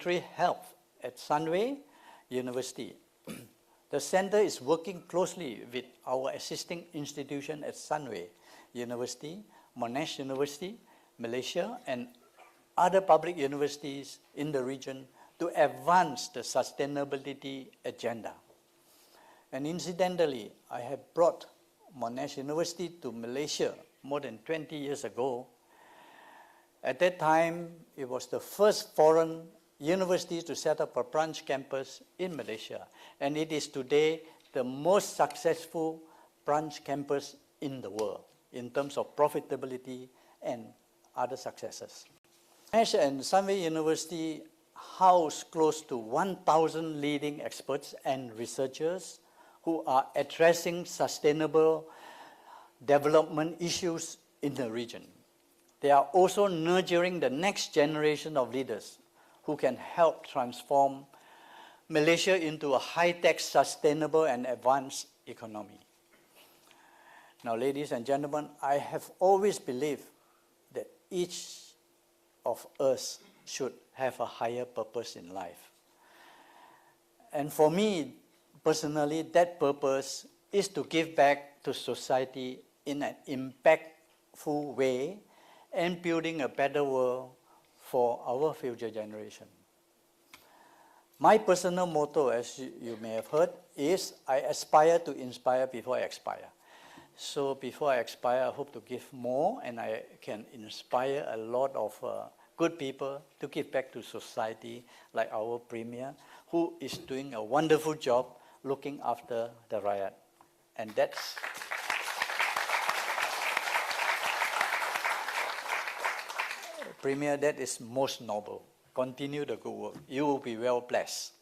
Health at Sunway University. The center is working closely with our assisting institution at Sunway University, Monash University, Malaysia, and other public universities in the region to advance the sustainability agenda. And incidentally, I have brought Monash University to Malaysia more than 20 years ago. At that time, it was the first foreign university to set up a branch campus in Malaysia, and it is today the most successful branch campus in the world in terms of profitability and other successes. Monash and Sunway University house close to 1,000 leading experts and researchers who are addressing sustainable development issues in the region. They are also nurturing the next generation of leaders who can help transform Malaysia into a high-tech, sustainable, and advanced economy. Now, ladies and gentlemen, I have always believed that each of us should have a higher purpose in life. And for me, personally, that purpose is to give back to society in an impactful way and building a better world for our future generation. My personal motto, as you may have heard, is I aspire to inspire before I expire. So before I expire, I hope to give more, and I can inspire a lot of good people to give back to society, like our Premier, who is doing a wonderful job looking after the rakyat. And that's Premier, that is most noble. Continue the good work. You will be well blessed.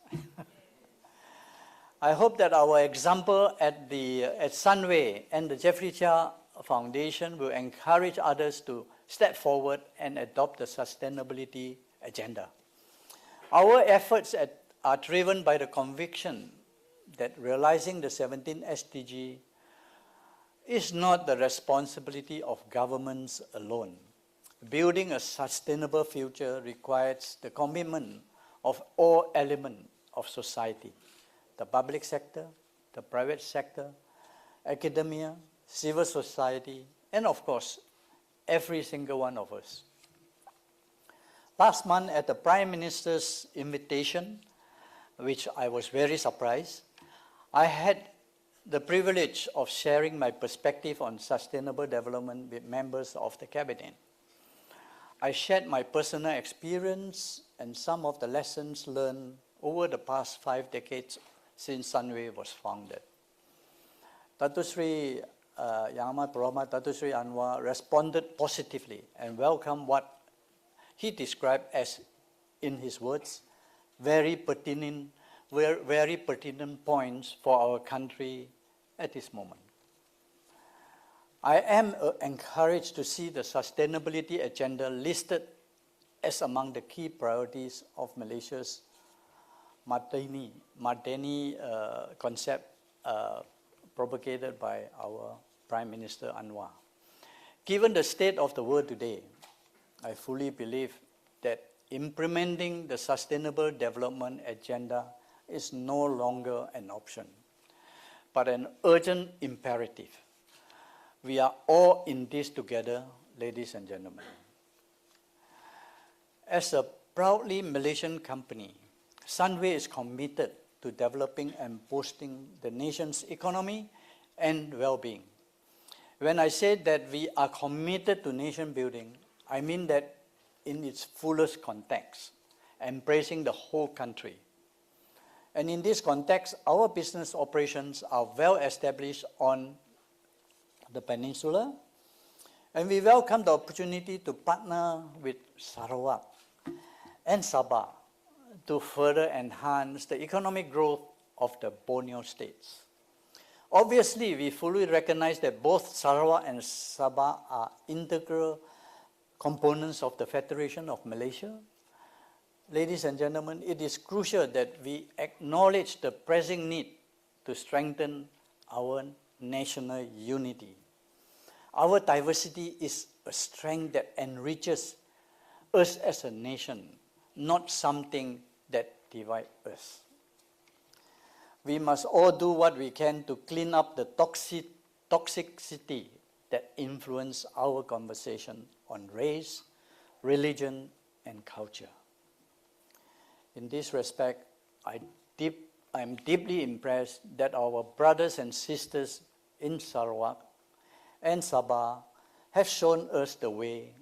I hope that our example at Sunway and the Jeffrey Chia Foundation will encourage others to step forward and adopt the sustainability agenda. Our efforts are driven by the conviction that realizing the 17 SDG is not the responsibility of governments alone. Building a sustainable future requires the commitment of all elements of society, the public sector, the private sector, academia, civil society, and of course, every single one of us. Last month, at the Prime Minister's invitation, which I was very surprised, I had the privilege of sharing my perspective on sustainable development with members of the Cabinet. I shared my personal experience and some of the lessons learned over the past 5 decades since Sunway was founded. Datuk Sri Yang Amat Berhormat Datuk Sri Anwar responded positively and welcomed what he described as, in his words, very pertinent points for our country at this moment. I am encouraged to see the sustainability agenda listed as among the key priorities of Malaysia's Madani concept propagated by our Prime Minister Anwar. Given the state of the world today, I fully believe that implementing the Sustainable Development Agenda is no longer an option, but an urgent imperative. We are all in this together, ladies and gentlemen. As a proudly Malaysian company, Sunway is committed to developing and boosting the nation's economy and well-being. When I say that we are committed to nation building, I mean that in its fullest context, embracing the whole country. And in this context, our business operations are well established on the peninsula, and we welcome the opportunity to partner with Sarawak and Sabah to further enhance the economic growth of the Borneo states. Obviously, we fully recognize that both Sarawak and Sabah are integral components of the Federation of Malaysia. Ladies and gentlemen, it is crucial that we acknowledge the pressing need to strengthen our national unity. Our diversity is a strength that enriches us as a nation, not something that divides us. We must all do what we can to clean up the toxicity that influence our conversation on race, religion, and culture. In this respect, I'm deeply impressed that our brothers and sisters in Sarawak and Sabah have shown us the way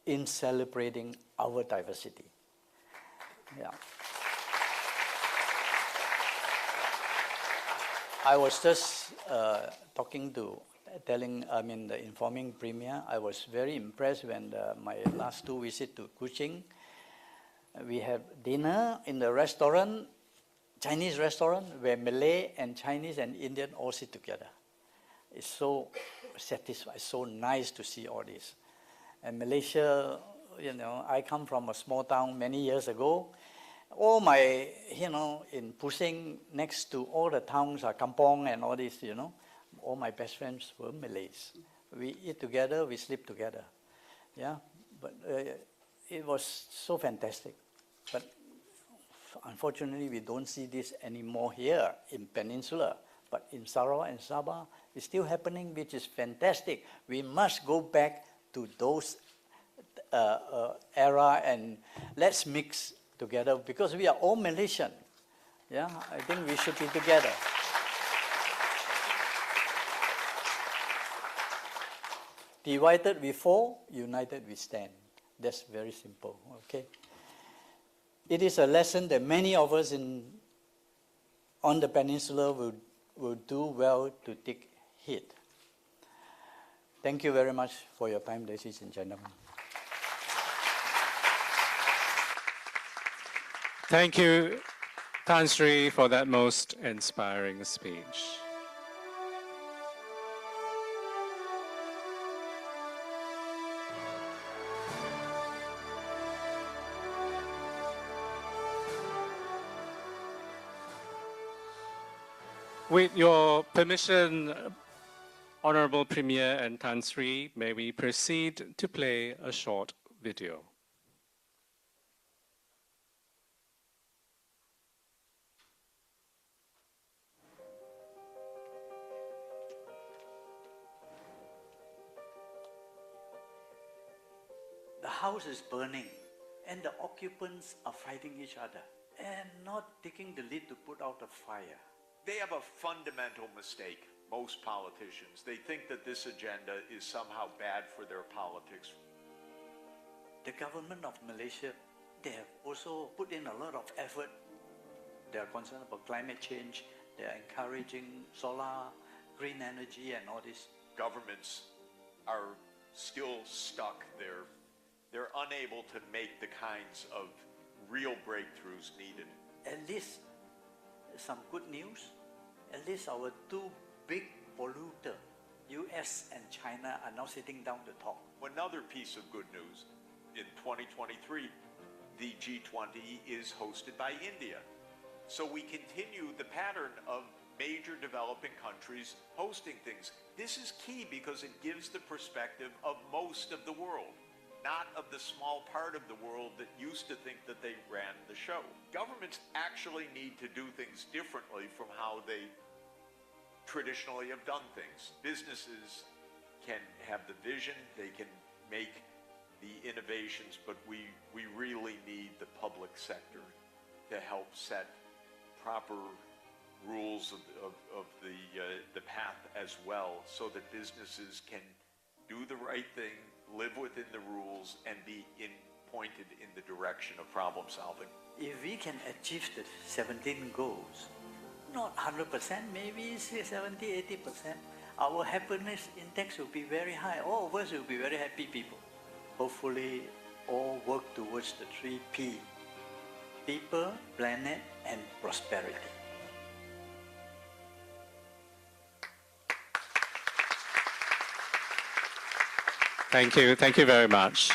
in celebrating our diversity. Yeah. I was just informing Premier, I was very impressed when my last two visits to Kuching. We have dinner in the restaurant, Chinese restaurant, where Malay and Chinese and Indian all sit together. It's so satisfying, so nice to see all this. And Malaysia, I come from a small town many years ago. All my, in Pusing, next to all the towns are Kampong and all this, all my best friends were Malays. We eat together, we sleep together. Yeah, but it was so fantastic. But unfortunately, we don't see this anymore here in Peninsula. But in Sarawak and Sabah, it's still happening, which is fantastic. We must go back to those era and let's mix together because we are all Malaysian. Yeah, I think we should be together. Divided we fall, united we stand. That's very simple, okay? It is a lesson that many of us on the peninsula will do well to take heed. Thank you very much for your time, ladies and gentlemen. Thank you, Tan Sri, for that most inspiring speech. With your permission, Honorable Premier and Tan Sri, may we proceed to play a short video. The house is burning and the occupants are fighting each other and not taking the lead to put out the fire. They have a fundamental mistake, most politicians. They think that this agenda is somehow bad for their politics. The government of Malaysia, they have also put in a lot of effort. They are concerned about climate change. They are encouraging solar, green energy and all this. Governments are still stuck. They're unable to make the kinds of real breakthroughs needed. At least some good news. At least our two big polluter, US and China, are now sitting down to talk. Another piece of good news, in 2023, the G20 is hosted by India. So we continue the pattern of major developing countries hosting things. This is key because it gives the perspective of most of the world, not of the small part of the world that used to think that they ran the show. Governments actually need to do things differently from how they traditionally have done things. Businesses can have the vision, they can make the innovations, but we really need the public sector to help set proper rules of the path as well, so that businesses can do the right thing, live within the rules, and be pointed in the direction of problem solving. If we can achieve the 17 goals, not 100%, maybe 70, 80%, our happiness index will be very high. All of us will be very happy people. Hopefully, all work towards the 3 P: people, planet, and prosperity. Thank you. Thank you very much.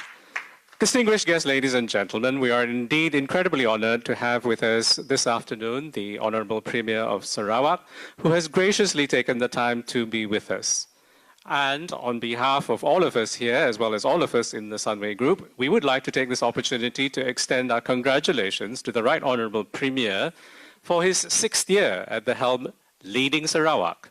Distinguished guests, ladies and gentlemen, we are indeed incredibly honored to have with us this afternoon the Honorable Premier of Sarawak, who has graciously taken the time to be with us. And on behalf of all of us here, as well as all of us in the Sunway Group, we would like to take this opportunity to extend our congratulations to the Right Honourable Premier for his 6th year at the helm, leading Sarawak.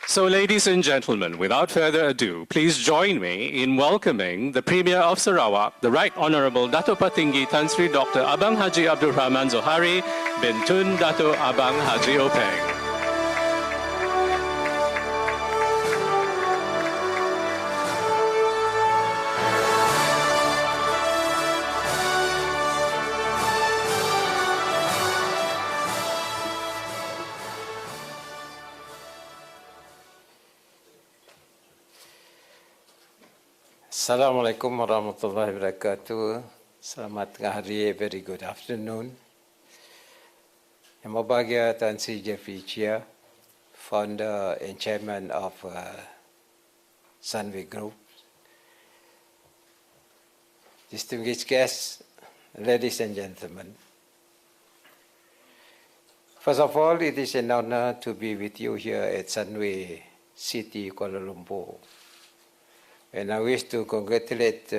So, ladies and gentlemen, without further ado, please join me in welcoming the Premier of Sarawak, the Right Honourable Dato' Patinggi Tan Sri Dr. Abang Haji Abdul Rahman Zohari bin Tun Dato' Abang Haji Openg. Assalamualaikum warahmatullahi wabarakatuh. Selamat tengah hari, very good afternoon. Yang berbahagia Tan Sri Jeffrey Chia, founder and chairman of Sunway Group. Distinguished guests, ladies and gentlemen. First of all, it is an honor to be with you here at Sunway City, Kuala Lumpur. And I wish to congratulate